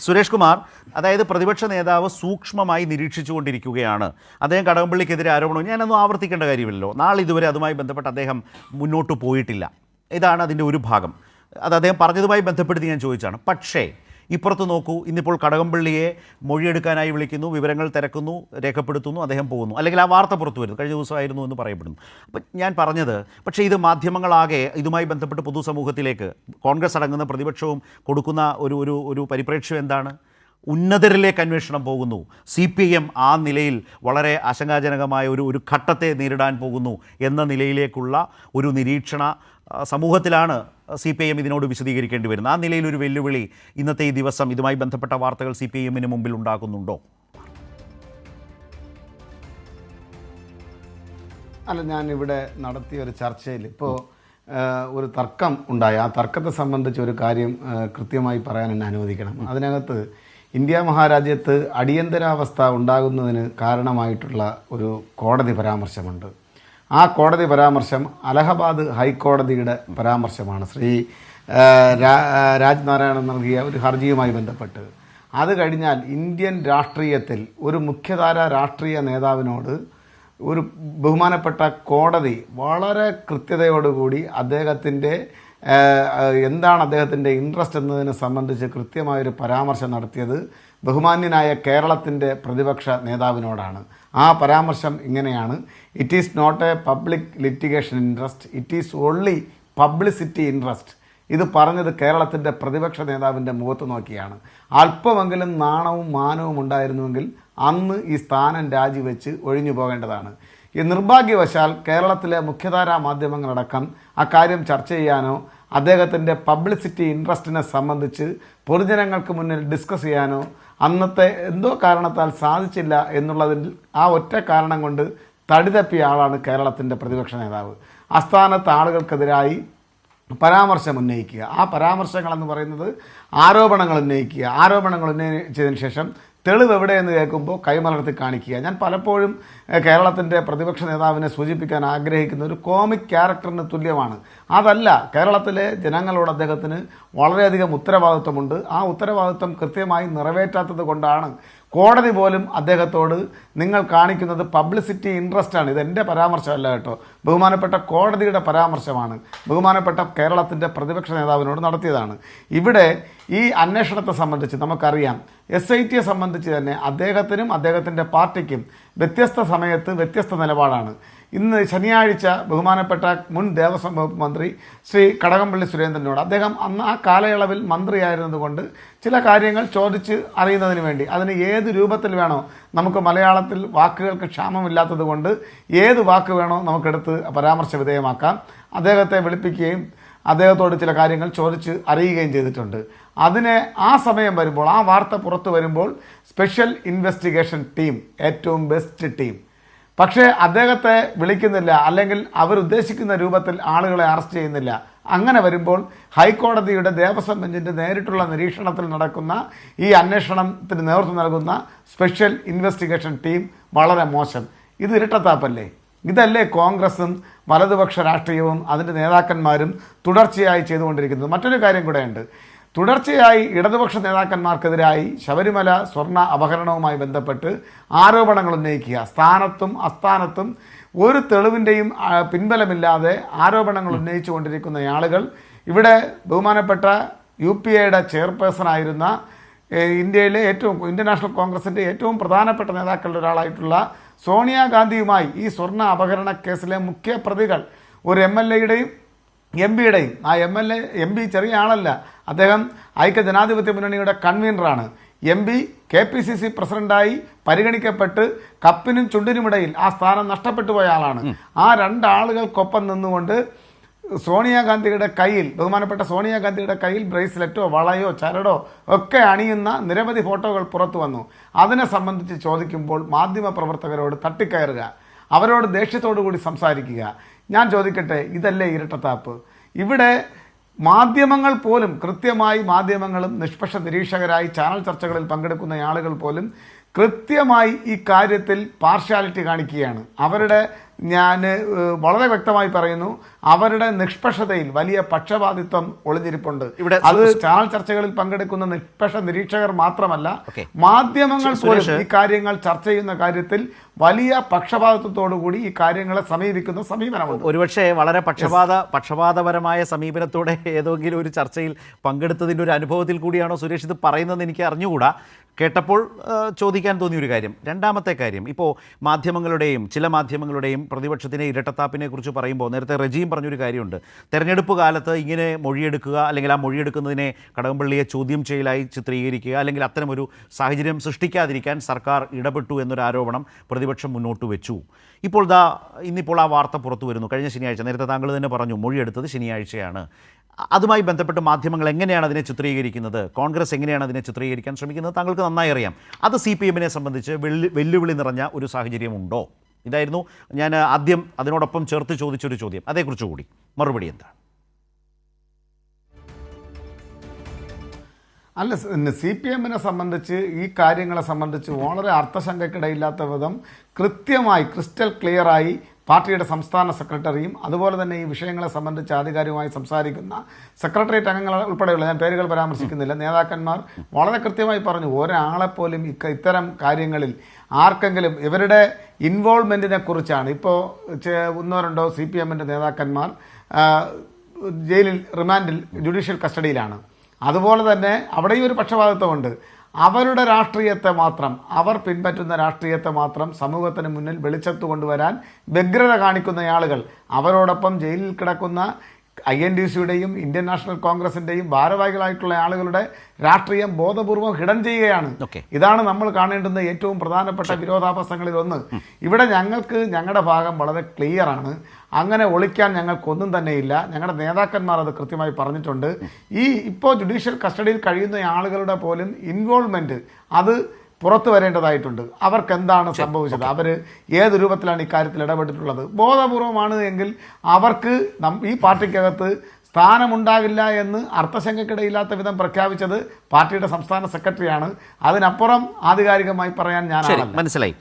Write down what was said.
സുരേഷ് കുമാർ, അതായത് പ്രതിപക്ഷ നേതാവ് സൂക്ഷ്മമായി നിരീക്ഷിച്ചുകൊണ്ടിരിക്കുകയാണ്. അദ്ദേഹം കടകംപള്ളിക്കെതിരെ ആരോപണം ഞാനൊന്നും ആവർത്തിക്കേണ്ട കാര്യമില്ലല്ലോ. നാളെ ഇതുവരെ അതുമായി ബന്ധപ്പെട്ട് അദ്ദേഹം മുന്നോട്ട് പോയിട്ടില്ല. ഇതാണ് അതിൻ്റെ ഒരു ഭാഗം. അത് അദ്ദേഹം പറഞ്ഞതുമായി ബന്ധപ്പെടുത്തി ഞാൻ ചോദിച്ചാണ്. പക്ഷേ ഇപ്പുറത്ത് നോക്കൂ, ഇന്നിപ്പോൾ കടകംപള്ളിയെ മൊഴിയെടുക്കാനായി വിളിക്കുന്നു, വിവരങ്ങൾ തിരക്കുന്നു, രേഖപ്പെടുത്തുന്നു, അദ്ദേഹം പോകുന്നു, അല്ലെങ്കിൽ ആ വാർത്ത പുറത്തു വരുന്നു, കഴിഞ്ഞ ദിവസമായിരുന്നു എന്ന് പറയപ്പെടുന്നു. അപ്പം ഞാൻ പറഞ്ഞത്, പക്ഷേ ഇത് മാധ്യമങ്ങളാകെ ഇതുമായി ബന്ധപ്പെട്ട് പൊതുസമൂഹത്തിലേക്ക് കോൺഗ്രസ് അടങ്ങുന്ന പ്രതിപക്ഷവും കൊടുക്കുന്ന ഒരു പരിപ്രേക്ഷ്യം എന്താണ്? ഉന്നതരിലേക്ക് അന്വേഷണം പോകുന്നു. CPIM ആ നിലയിൽ വളരെ ആശങ്കാജനകമായ ഒരു ഘട്ടത്തെ നേരിടാൻ പോകുന്നു എന്ന നിലയിലേക്കുള്ള ഒരു നിരീക്ഷണ സമൂഹത്തിലാണ് CPIM ഇതിനോട് വിശദീകരിക്കേണ്ടി വരുന്നത്. ആ നിലയിൽ ഒരു വെല്ലുവിളി ഇന്നത്തെ ഈ ദിവസം ഇതുമായി ബന്ധപ്പെട്ട വാർത്തകൾ CPIMന് മുമ്പിൽ ഉണ്ടാക്കുന്നുണ്ടോ? അല്ല, ഞാനിവിടെ നടത്തിയ ഒരു ചർച്ചയിൽ ഇപ്പോൾ ഒരു തർക്കം ഉണ്ടായി. ആ തർക്കത്തെ സംബന്ധിച്ച് ഒരു കാര്യം കൃത്യമായി പറയാൻ എന്നെ അനുവദിക്കണം. അതിനകത്ത് ഇന്ത്യ മഹാരാജ്യത്ത് അടിയന്തരാവസ്ഥ ഉണ്ടാകുന്നതിന് കാരണമായിട്ടുള്ള ഒരു കോടതി പരാമർശമുണ്ട്. ആ കോടതി പരാമർശം അലഹബാദ് ഹൈക്കോടതിയുടെ പരാമർശമാണ്. ശ്രീ രാജ്നാരായണൻ നൽകിയ ഒരു ഹർജിയുമായി ബന്ധപ്പെട്ട്. അത് കഴിഞ്ഞാൽ ഇന്ത്യൻ രാഷ്ട്രീയത്തിൽ ഒരു മുഖ്യധാര രാഷ്ട്രീയ നേതാവിനോട് ഒരു ബഹുമാനപ്പെട്ട കോടതി വളരെ കൃത്യതയോടുകൂടി അദ്ദേഹത്തിൻ്റെ എന്താണ് അദ്ദേഹത്തിൻ്റെ ഇൻട്രസ്റ്റ് എന്നതിനെ സംബന്ധിച്ച് കൃത്യമായൊരു പരാമർശം നടത്തിയത് ബഹുമാന്യനായ കേരളത്തിൻ്റെ പ്രതിപക്ഷ നേതാവിനോടാണ്. ആ പരാമർശം ഇങ്ങനെയാണ്: it is not a public litigation interest, it is only publicity interest. ഇത് പറഞ്ഞത് കേരളത്തിൻ്റെ പ്രതിപക്ഷ നേതാവിൻ്റെ മുഖത്ത് നോക്കിയാണ്. അല്പമെങ്കിലും നാണവും മാനവും ഉണ്ടായിരുന്നുവെങ്കിൽ അന്ന് ഈ സ്ഥാനം രാജിവെച്ച് ഒഴിഞ്ഞു പോകേണ്ടതാണ്. ഈ നിർഭാഗ്യവശാൽ കേരളത്തിലെ മുഖ്യധാരാ മാധ്യമങ്ങളടക്കം അക്കാര്യം ചർച്ച ചെയ്യാനോ അദ്ദേഹത്തിൻ്റെ പബ്ലിസിറ്റി ഇൻട്രസ്റ്റിനെ സംബന്ധിച്ച് പൊതുജനങ്ങൾക്ക് മുന്നിൽ ഡിസ്കസ് ചെയ്യാനോ അന്നത്തെ എന്തോ കാരണത്താൽ സാധിച്ചില്ല എന്നുള്ളതിൽ ആ ഒറ്റ കാരണം കൊണ്ട് തടിതപ്പിയ ആളാണ് കേരളത്തിൻ്റെ പ്രതിപക്ഷ നേതാവ്. അസ്ഥാനത്ത് ആളുകൾക്കെതിരായി പരാമർശം ഉന്നയിക്കുക, ആ പരാമർശങ്ങളെന്ന് പറയുന്നത് ആരോപണങ്ങൾ ഉന്നയിക്കുക, ആരോപണങ്ങൾ ഉന്നയിച്ചതിന് ശേഷം തെളിവ് എവിടെയെന്ന് കേൾക്കുമ്പോൾ കൈമലർത്തി കാണിക്കുക. ഞാൻ പലപ്പോഴും കേരളത്തിൻ്റെ പ്രതിപക്ഷ നേതാവിനെ സൂചിപ്പിക്കാൻ ആഗ്രഹിക്കുന്ന ഒരു കോമിക് ക്യാരക്ടറിന് തുല്യമാണ്. അതല്ല, കേരളത്തിലെ ജനങ്ങളോട് അദ്ദേഹത്തിന് വളരെയധികം ഉത്തരവാദിത്വമുണ്ട്. ആ ഉത്തരവാദിത്വം കൃത്യമായി നിറവേറ്റാത്തത് കൊണ്ടാണ് കോടതി പോലും അദ്ദേഹത്തോട് നിങ്ങൾ കാണിക്കുന്നത് പബ്ലിസിറ്റി ഇൻട്രസ്റ്റാണ്. ഇതെൻ്റെ പരാമർശമല്ല കേട്ടോ, ബഹുമാനപ്പെട്ട കോടതിയുടെ പരാമർശമാണ്, ബഹുമാനപ്പെട്ട കേരളത്തിൻ്റെ പ്രതിപക്ഷ നേതാവിനോട് നടത്തിയതാണ്. ഇവിടെ ഈ അന്വേഷണത്തെ സംബന്ധിച്ച് നമുക്കറിയാം, SITയെ സംബന്ധിച്ച് തന്നെ അദ്ദേഹത്തിനും അദ്ദേഹത്തിൻ്റെ പാർട്ടിക്കും വ്യത്യസ്ത സമയത്ത് വ്യത്യസ്ത നിലപാടാണ്. ഇന്ന് ശനിയാഴ്ച ബഹുമാനപ്പെട്ട മുൻ ദേവസ്വം വകുപ്പ് മന്ത്രി ശ്രീ കടകംപള്ളി സുരേന്ദ്രനോട് അദ്ദേഹം അന്ന് ആ കാലയളവിൽ മന്ത്രിയായിരുന്നതുകൊണ്ട് ചില കാര്യങ്ങൾ ചോദിച്ച് അറിയുന്നതിന് വേണ്ടി, അതിന് ഏത് രൂപത്തിൽ വേണോ, നമുക്ക് മലയാളത്തിൽ വാക്കുകൾക്ക് ക്ഷാമമില്ലാത്തത് കൊണ്ട് ഏത് വാക്ക് വേണോ നമുക്കെടുത്ത് പരാമർശ വിധേയമാക്കാം, അദ്ദേഹത്തെ വിളിപ്പിക്കുകയും അദ്ദേഹത്തോട് ചില കാര്യങ്ങൾ ചോദിച്ച് അറിയുകയും ചെയ്തിട്ടുണ്ട്. അതിന് ആ സമയം വരുമ്പോൾ, ആ വാർത്ത പുറത്തു വരുമ്പോൾ സ്പെഷ്യൽ ഇൻവെസ്റ്റിഗേഷൻ ടീം, ഏറ്റവും ബെസ്റ്റ് ടീം, പക്ഷേ അദ്ദേഹത്തെ വിളിക്കുന്നില്ല, അല്ലെങ്കിൽ അവരുദ്ദേശിക്കുന്ന രൂപത്തിൽ ആളുകളെ അറസ്റ്റ് ചെയ്യുന്നില്ല. അങ്ങനെ വരുമ്പോൾ ഹൈക്കോടതിയുടെ ദേവസ്വം ബെഞ്ചിൻ്റെ നേരിട്ടുള്ള നിരീക്ഷണത്തിൽ നടക്കുന്ന ഈ അന്വേഷണത്തിന് നേതൃത്വം നൽകുന്ന സ്പെഷ്യൽ ഇൻവെസ്റ്റിഗേഷൻ ടീം വളരെ മോശം. ഇത് ഇരട്ടത്താപ്പല്ലേ? ഇതല്ലേ കോൺഗ്രസും വലതുപക്ഷ രാഷ്ട്രീയവും അതിൻ്റെ നേതാക്കന്മാരും തുടർച്ചയായി ചെയ്തുകൊണ്ടിരിക്കുന്നത്? മറ്റൊരു കാര്യം കൂടെയുണ്ട്. തുടർച്ചയായി ഇടതുപക്ഷ നേതാക്കന്മാർക്കെതിരായി ശബരിമല സ്വർണ്ണ അപഹരണവുമായി ബന്ധപ്പെട്ട് ആരോപണങ്ങൾ ഉന്നയിക്കുക, സ്ഥാനത്തും അസ്ഥാനത്തും ഒരു തെളിവിൻ്റെയും പിൻബലമില്ലാതെ ആരോപണങ്ങൾ ഉന്നയിച്ചു കൊണ്ടിരിക്കുന്ന ആളുകൾ ഇവിടെ ബഹുമാനപ്പെട്ട UPAയുടെ ചെയർപേഴ്സണായിരുന്ന ഇന്ത്യയിലെ ഇന്ത്യൻ നാഷണൽ കോൺഗ്രസിൻ്റെ ഏറ്റവും പ്രധാനപ്പെട്ട നേതാക്കളുടെ ഒരാളായിട്ടുള്ള സോണിയാഗാന്ധിയുമായി ഈ സ്വർണ്ണ അപഹരണ കേസിലെ മുഖ്യ പ്രതികൾ ഒരു MLAയുടെയും MP-യുടെയും, ആ MP ചെറിയ ആളല്ല, അദ്ദേഹം ഐക്യ ജനാധിപത്യ മുന്നണിയുടെ കൺവീനറാണ്. MP KPCC പ്രസിഡന്റായി പരിഗണിക്കപ്പെട്ട് കപ്പിനും ചുണ്ടിനുമിടയിൽ ആ സ്ഥാനം നഷ്ടപ്പെട്ടു പോയ ആളാണ്. ആ രണ്ടാളുകൾക്കൊപ്പം നിന്നുകൊണ്ട് സോണിയാഗാന്ധിയുടെ കയ്യിൽ, ബഹുമാനപ്പെട്ട സോണിയാഗാന്ധിയുടെ കയ്യിൽ ബ്രേസ്ലെറ്റോ വളയോ ചരടോ ഒക്കെ അണിയുന്ന നിരവധി ഫോട്ടോകൾ പുറത്തു വന്നു. അതിനെ സംബന്ധിച്ച് ചോദിക്കുമ്പോൾ മാധ്യമപ്രവർത്തകരോട് തട്ടിക്കയറുക, അവരോട് ദേഷ്യത്തോടു കൂടി സംസാരിക്കുക. ഞാൻ ചോദിക്കട്ടെ, ഇതല്ലേ ഇരട്ടത്താപ്പ്? ഇവിടെ മാധ്യമങ്ങൾ പോലും കൃത്യമായി, മാധ്യമങ്ങളും നിഷ്പക്ഷ നിരീക്ഷകരായി ചാനൽ ചർച്ചകളിൽ പങ്കെടുക്കുന്ന ആളുകൾ പോലും കൃത്യമായി ഈ കാര്യത്തിൽ പാർഷ്യാലിറ്റി കാണിക്കുകയാണ്. ഞാൻ വളരെ വ്യക്തമായി പറയുന്നു, അവരുടെ നിഷ്പക്ഷതയിൽ വലിയ പക്ഷപാതിത്വം ഒളിഞ്ഞിരിപ്പുണ്ട്. ഇവിടെ അത് ചാനൽ ചർച്ചകളിൽ പങ്കെടുക്കുന്ന നിഷ്പക്ഷ നിരീക്ഷകർ മാത്രമല്ല, ഓക്കേ. മാധ്യമങ്ങൾ പോലും ഈ കാര്യങ്ങൾ ചർച്ച ചെയ്യുന്ന കാര്യത്തിൽ വലിയ പക്ഷപാതിത്വത്തോടുകൂടി ഈ കാര്യങ്ങളെ സമീപിക്കുന്ന സമീപനമുണ്ട്. ഒരുപക്ഷെ വളരെ പക്ഷപാതപരമായ സമീപനത്തോടെ ഏതെങ്കിലും ഒരു ചർച്ചയിൽ പങ്കെടുത്തതിൻ്റെ ഒരു അനുഭവത്തിൽ കൂടിയാണോ സുരേഷ് ഇത് പറയുന്നതെന്ന് എനിക്ക് അറിഞ്ഞുകൂടാ. കേട്ടപ്പോൾ ചോദിക്കാൻ തോന്നിയൊരു കാര്യം. രണ്ടാമത്തെ കാര്യം, ഇപ്പോൾ ചില മാധ്യമങ്ങളുടെയും പ്രതിപക്ഷത്തിനെ ഇരട്ടത്താപ്പിനെ കുറിച്ച് പറയുമ്പോൾ നേരത്തെ റജീം പറഞ്ഞൊരു കാര്യമുണ്ട്. തെരഞ്ഞെടുപ്പ് കാലത്ത് ഇങ്ങനെ മൊഴിയെടുക്കുക, അല്ലെങ്കിൽ ആ മൊഴിയെടുക്കുന്നതിനെ കടകംപള്ളിയെ ചോദ്യം ചെയ്യലായി ചിത്രീകരിക്കുക, അല്ലെങ്കിൽ അത്തരമൊരു സാഹചര്യം സൃഷ്ടിക്കാതിരിക്കാൻ സർക്കാർ ഇടപെട്ടു എന്നൊരു ആരോപണം പ്രതിപക്ഷം മുന്നോട്ട് വെച്ചു. ഇന്നിപ്പോൾ ആ വാർത്ത പുറത്തു വരുന്നു. കഴിഞ്ഞ ശനിയാഴ്ച, നേരത്തെ താങ്കൾ തന്നെ പറഞ്ഞു, മൊഴിയെടുത്തത് ശനിയാഴ്ചയാണ്. അതുമായി ബന്ധപ്പെട്ട് മാധ്യമങ്ങൾ എങ്ങനെയാണ് അതിനെ ചിത്രീകരിക്കുന്നത്, കോൺഗ്രസ് എങ്ങനെയാണ് അതിനെ ചിത്രീകരിക്കാൻ ശ്രമിക്കുന്നത്, താങ്കൾക്ക് നന്നായി അറിയാം. അത് CPM സംബന്ധിച്ച് വെല്ലുവിളി നിറഞ്ഞ ഒരു സാഹചര്യമുണ്ടോ? ഇതായിരുന്നു ഞാൻ ആദ്യം അതിനോടൊപ്പം ചേർത്ത് ചോദിച്ചൊരു ചോദ്യം. അതേക്കുറിച്ച് കൂടി മറുപടി എന്താണ്? അല്ല, CPM സംബന്ധിച്ച് ഈ കാര്യങ്ങളെ സംബന്ധിച്ച് വളരെ അർത്ഥശങ്കയ്ക്കിടയില്ലാത്ത വിധം കൃത്യമായി ക്രിസ്റ്റൽ ക്ലിയറായി പാർട്ടിയുടെ സംസ്ഥാന സെക്രട്ടറിയും അതുപോലെ തന്നെ ഈ വിഷയങ്ങളെ സംബന്ധിച്ച് ആധികാരികമായി സംസാരിക്കുന്ന സെക്രട്ടേറിയറ്റ് അംഗങ്ങൾ ഉൾപ്പെടെയുള്ള, ഞാൻ പേരുകൾ പരാമർശിക്കുന്നില്ല, നേതാക്കന്മാർ വളരെ കൃത്യമായി പറഞ്ഞു, ഒരാളെപ്പോലും ഇത്തരം കാര്യങ്ങളിൽ ആർക്കെങ്കിലും ഇവരുടെ ഇൻവോൾവ്മെൻറ്റിനെ കുറിച്ചാണ്. ഇപ്പോൾ ഒന്നോ രണ്ടോ CPM നേതാക്കന്മാർ ജയിലിൽ റിമാൻഡിൽ ജുഡീഷ്യൽ കസ്റ്റഡിയിലാണ്. അതുപോലെ തന്നെ അവിടെയും ഒരു പക്ഷപാതിത്വമുണ്ട്. അവരുടെ രാഷ്ട്രീയത്തെ മാത്രം, അവർ പിൻപറ്റുന്ന രാഷ്ട്രീയത്തെ മാത്രം സമൂഹത്തിന് മുന്നിൽ വെളിച്ചത്ത് കൊണ്ടുവരാൻ വ്യഗ്രത കാണിക്കുന്ന ആളുകൾ, അവരോടൊപ്പം ജയിലിൽ കിടക്കുന്ന INDCയുടെയും ഇന്ത്യൻ നാഷണൽ കോൺഗ്രസിൻ്റെയും ഭാരവാഹികളായിട്ടുള്ള ആളുകളുടെ രാഷ്ട്രീയം ബോധപൂർവം ഹിഡൻ ചെയ്യുകയാണ്. ഇതാണ് നമ്മൾ കാണേണ്ടുന്ന ഏറ്റവും പ്രധാനപ്പെട്ട വിരോധാഭാസങ്ങളിൽ ഒന്ന്. ഇവിടെ ഞങ്ങളുടെ ഭാഗം വളരെ ക്ലിയർ ആണ്. അങ്ങനെ ഒളിക്കാൻ ഞങ്ങൾക്കൊന്നും തന്നെയില്ല. ഞങ്ങളുടെ നേതാക്കന്മാർ അത് കൃത്യമായി പറഞ്ഞിട്ടുണ്ട്. ഇപ്പോൾ ജുഡീഷ്യൽ കസ്റ്റഡിയിൽ കഴിയുന്ന ആളുകളുടെ പോലും ഇൻവോൾവ്മെൻറ്റ് അത് പുറത്തു വരേണ്ടതായിട്ടുണ്ട്. അവർക്ക് എന്താണ് സംഭവിച്ചത്, അവർ ഏത് രൂപത്തിലാണ് ഇക്കാര്യത്തിൽ ഇടപെട്ടിട്ടുള്ളത്, ബോധപൂർവമാണ് എങ്കിൽ അവർക്ക് ഈ പാർട്ടിക്കകത്ത് സ്ഥാനമുണ്ടാകില്ല എന്ന് അർത്ഥശങ്കയ്ക്കിടയില്ലാത്ത വിധം പ്രഖ്യാപിച്ചത് പാർട്ടിയുടെ സംസ്ഥാന സെക്രട്ടറിയാണ്. അതിനപ്പുറം ആധികാരികമായി പറയാൻ ഞാൻ മനസ്സിലായി.